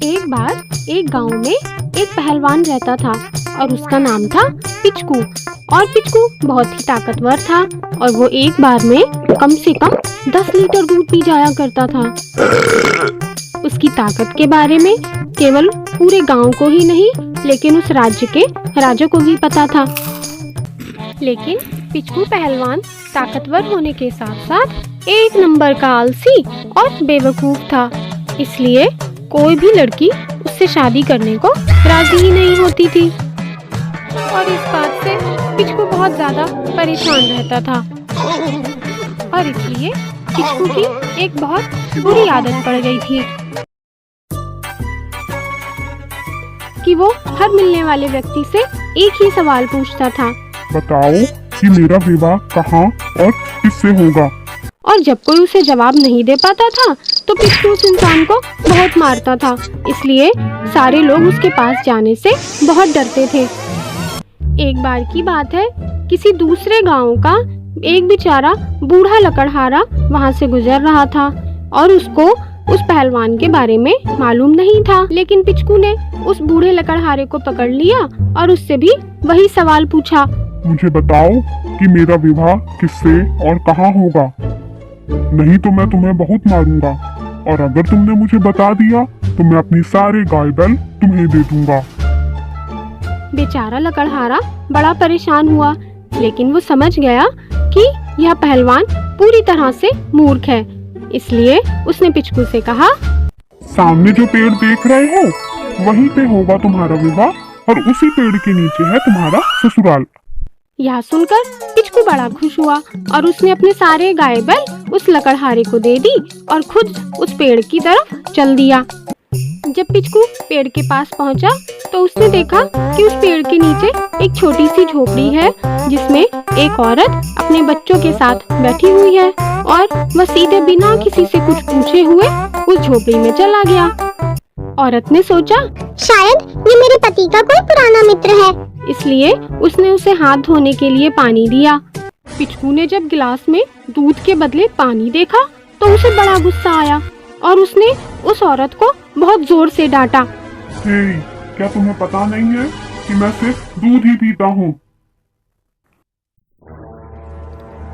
एक बार एक गांव में एक पहलवान रहता था और उसका नाम था पिचकू। और पिचकू बहुत ही ताकतवर था और वो एक बार में कम से कम 10 लीटर दूध पी जाया करता था। उसकी ताकत के बारे में केवल पूरे गांव को ही नहीं लेकिन उस राज्य के राजा को भी पता था। लेकिन पिचकू पहलवान ताकतवर होने के साथ साथ एक नंबर का आलसी और बेवकूफ था, इसलिए कोई भी लड़की उससे शादी करने को राजी ही नहीं होती थी। और इस बात से पिचकू बहुत ज्यादा परेशान रहता था और इसलिए पिचकू की एक बहुत बुरी आदत पड़ गई थी कि वो हर मिलने वाले व्यक्ति से एक ही सवाल पूछता था, बताओ कि मेरा विवाह कहाँ और किससे होगा। और जब कोई उसे जवाब नहीं दे पाता था तो पिचकू उस इंसान को बहुत मारता था, इसलिए सारे लोग उसके पास जाने से बहुत डरते थे। एक बार की बात है, किसी दूसरे गांव का एक बेचारा बूढ़ा लकड़हारा वहां से गुजर रहा था और उसको उस पहलवान के बारे में मालूम नहीं था। लेकिन पिचकू ने उस बूढ़े लकड़हारे को पकड़ लिया और उससे भी वही सवाल पूछा, मुझे बताओ कि मेरा विवाह किससे और कहाँ होगा, नहीं तो मैं तुम्हें बहुत मारूंगा और अगर तुमने मुझे बता दिया तो मैं अपनी सारे गाय बैल तुम्हें दे दूंगा। बेचारा लकड़हारा बड़ा परेशान हुआ, लेकिन वो समझ गया कि यह पहलवान पूरी तरह से मूर्ख है, इसलिए उसने पिचकू से कहा, सामने जो पेड़ देख रहे हो वहीं पे होगा तुम्हारा विवाह और उसी पेड़ के नीचे है तुम्हारा ससुराल। यह सुनकर पिचकू बड़ा खुश हुआ और उसने अपने सारे गाय बैल उस लकड़हारे को दे दी और खुद उस पेड़ की तरफ चल दिया। जब पिचकू पेड़ के पास पहुंचा तो उसने देखा कि उस पेड़ के नीचे एक छोटी सी झोपड़ी है जिसमें एक औरत अपने बच्चों के साथ बैठी हुई है और वह सीधे बिना किसी से कुछ पूछे हुए उस झोपड़ी में चला गया। औरत ने सोचा, शायद ये मेरे पति का कोई पुराना मित्र है, इसलिए उसने उसे हाथ धोने के लिए पानी दिया। पिचकू ने जब गिलास में दूध के बदले पानी देखा तो उसे बड़ा गुस्सा आया और उसने उस औरत को बहुत जोर से डांटा। हे, क्या तुम्हें पता नहीं है कि मैं सिर्फ दूध ही पीता हूँ।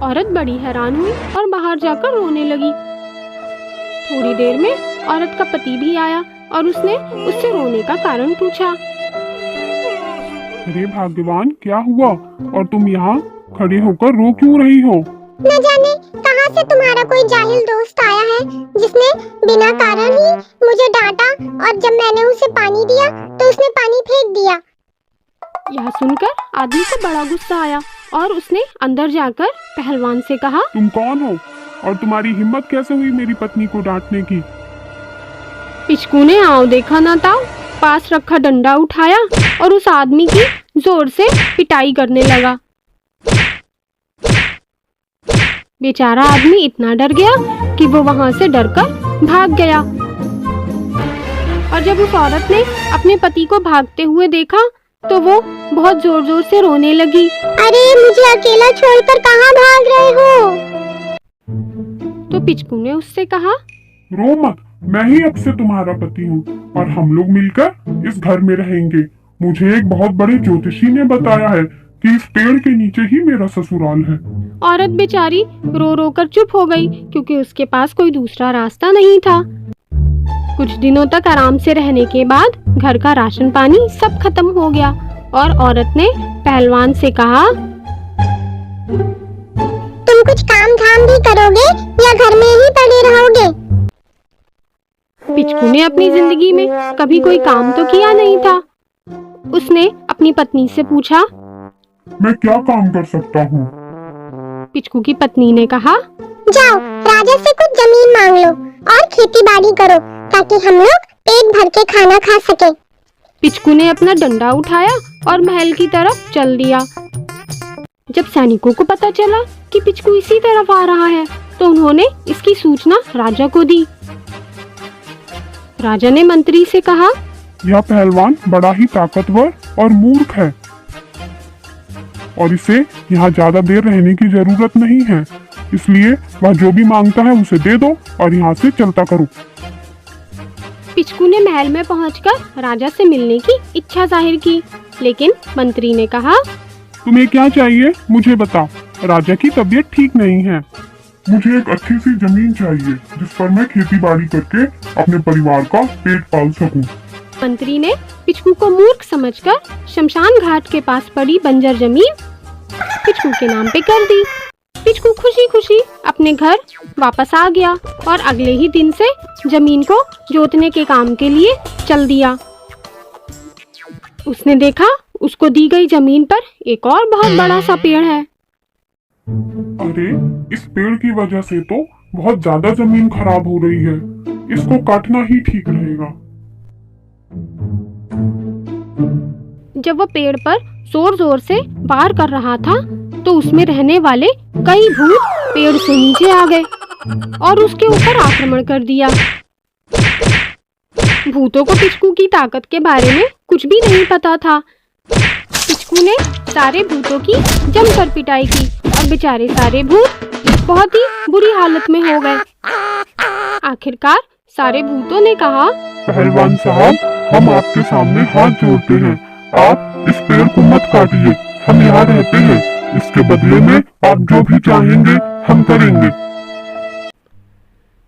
औरत बड़ी हैरान हुई और बाहर जाकर रोने लगी। थोड़ी देर में औरत का पति भी आया और उसने उससे रोने का कारण पूछा। अरे भगवान, क्या हुआ और तुम यहाँ खड़े होकर रो क्यों रही हो? न जाने कहाँ से तुम्हारा कोई जाहिल दोस्त आया है जिसने बिना कारण ही मुझे डांटा और जब मैंने उसे पानी दिया तो उसने पानी फेंक दिया। यह सुनकर आदमी को बड़ा गुस्सा आया और उसने अंदर जाकर पहलवान से कहा, तुम कौन हो और तुम्हारी हिम्मत कैसे हुई मेरी पत्नी को डांटने की? पिचकू ने आओ देखा ना ताओ पास रखा डंडा उठाया और उस आदमी की जोर से पिटाई करने लगा। बेचारा आदमी इतना डर गया कि वो वहां से डरकर भाग गया और जब उस औरत ने अपने पति को भागते हुए देखा तो वो बहुत जोर जोर से रोने लगी। अरे मुझे अकेला छोड़कर कहाँ भाग रहे हो? तो पिचकू ने उससे कहा, रो मत, मैं ही अब से तुम्हारा पति हूँ और हम लोग मिलकर इस घर में रहेंगे। मुझे एक बहुत बड़े ज्योतिषी ने बताया है कि इस पेड़ के नीचे ही मेरा ससुराल है। औरत बेचारी रो रो कर चुप हो गई क्योंकि उसके पास कोई दूसरा रास्ता नहीं था। कुछ दिनों तक आराम से रहने के बाद घर का राशन पानी सब खत्म हो गया और औरत ने पहलवान से कहा, तुम कुछ काम धाम भी करोगे या घर में ही पड़े रहोगे? पिचकू ने अपनी जिंदगी में कभी कोई काम तो किया नहीं था। उसने अपनी पत्नी से पूछा, मैं क्या काम कर सकता हूँ? पिचकू की पत्नी ने कहा, जाओ राजा से कुछ जमीन मांग लो और खेती बाड़ी करो ताकि हम लोग पेट भर के खाना खा सके। पिचकू ने अपना डंडा उठाया और महल की तरफ चल दिया। जब सैनिकों को पता चला कि पिचकू इसी तरफ आ रहा है तो उन्होंने इसकी सूचना राजा को दी। राजा ने मंत्री से कहा, यह पहलवान बड़ा ही ताकतवर और मूर्ख है और इसे यहाँ ज्यादा देर रहने की जरूरत नहीं है, इसलिए वह जो भी मांगता है उसे दे दो और यहाँ से चलता करो। पिचकू ने महल में पहुंचकर राजा से मिलने की इच्छा जाहिर की, लेकिन मंत्री ने कहा, तुम्हें क्या चाहिए मुझे बताओ। राजा की तबीयत ठीक नहीं है। मुझे एक अच्छी सी जमीन चाहिए जिस पर मैं खेती बाड़ी करके अपने परिवार का पेट पाल सकूं। मंत्री ने पिचकू को मूर्ख समझकर शमशान घाट के पास पड़ी बंजर जमीन पिचकू के नाम पे कर दी। पिचकू खुशी खुशी अपने घर वापस आ गया और अगले ही दिन से जमीन को जोतने के काम के लिए चल दिया। उसने देखा उसको दी गई जमीन पर एक और बहुत बड़ा सा पेड़ है। अरे, इस पेड़ की वजह से तो बहुत ज्यादा जमीन खराब हो रही है। इसको काटना ही ठीक रहेगा। जब वो पेड़ पर जोर जोर से वार कर रहा था तो उसमें रहने वाले कई भूत पेड़ से नीचे आ गए और उसके ऊपर आक्रमण कर दिया। भूतों को पिचकू की ताकत के बारे में कुछ भी नहीं पता था। पिचकू ने सारे भूतों की जमकर पिटाई की और बेचारे सारे भूत बहुत ही बुरी हालत में हो गए। आखिरकार सारे भूतों ने कहा, पहलवान साहब, हम आपके सामने हाथ जोड़ते हैं। आप इस पेड़ को मत काटिए। हम यहाँ रहते हैं। इसके बदले में आप जो भी चाहेंगे हम करेंगे।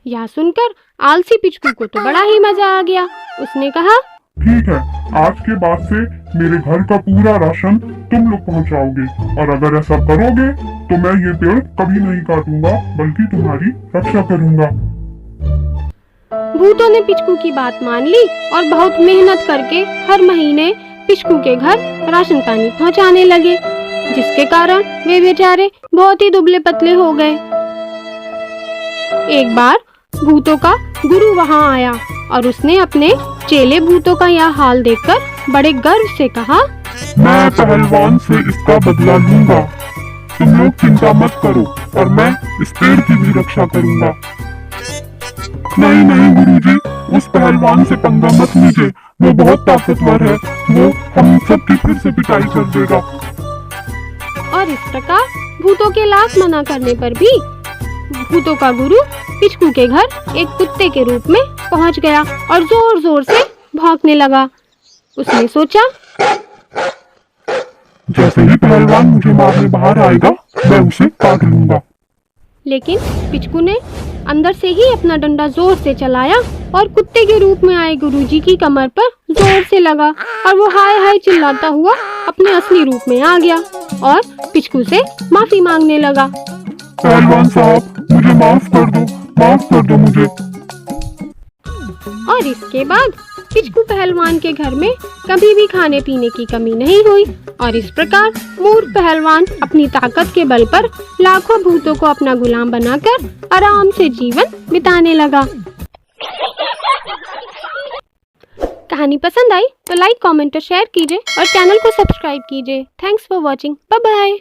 यह सुनकर आलसी पिचकू को तो बड़ा ही मजा आ गया। उसने कहा, ठीक है, आज के बाद से मेरे घर का पूरा राशन तुम लोग पहुंचाओगे और अगर ऐसा करोगे तो मैं ये पेड़ कभी नहीं काटूंगा बल्कि तुम्हारी रक्षा करूंगा। भूतों ने पिचकू की बात मान ली और बहुत मेहनत करके हर महीने पिचकू के घर राशन पानी पहुंचाने लगे, जिसके कारण वे बेचारे बहुत ही दुबले पतले हो गए। एक बार भूतों का गुरु वहां आया और उसने अपने चेले भूतों का यह हाल देखकर बड़े गर्व से कहा, मैं पहलवान से इसका बदला लूंगा। तुम लोग चिंता मत करो और मैं इस पेड़ की भी रक्षा करूंगा। नहीं नहीं गुरुजी, उस पहलवान से पंगा मत लीजिए। वो बहुत ताकतवर है। वो हम सबकी फिर से पिटाई कर देगा। और इस प्रकार भूतों के लाख मना करने पर भी भूतों का गुरु पिचकू के घर एक कुत्ते के रूप में पहुंच गया और जोर जोर से भौंकने लगा। उसने सोचा, जैसे ही पहलवान मुझे मारने बाहर आएगा मैं उसे काट लूंगा। लेकिन पिचकू ने अंदर से ही अपना डंडा जोर से चलाया और कुत्ते के रूप में आए गुरुजी की कमर पर जोर से लगा और वो हाय हाय चिल्लाता हुआ अपने असली रूप में आ गया और पिचकू से माफी मांगने लगा। पहलवान साहब, मुझे माफ कर दो मुझे। और इसके बाद पिचकू पहलवान के घर में कभी भी खाने पीने की कमी नहीं हुई और इस प्रकार मूर्ख पहलवान अपनी ताकत के बल पर लाखों भूतों को अपना गुलाम बनाकर आराम से जीवन बिताने लगा। कहानी पसंद आई तो लाइक, कमेंट और शेयर कीजिए और चैनल को सब्सक्राइब कीजिए। Thanks for watching. Bye bye.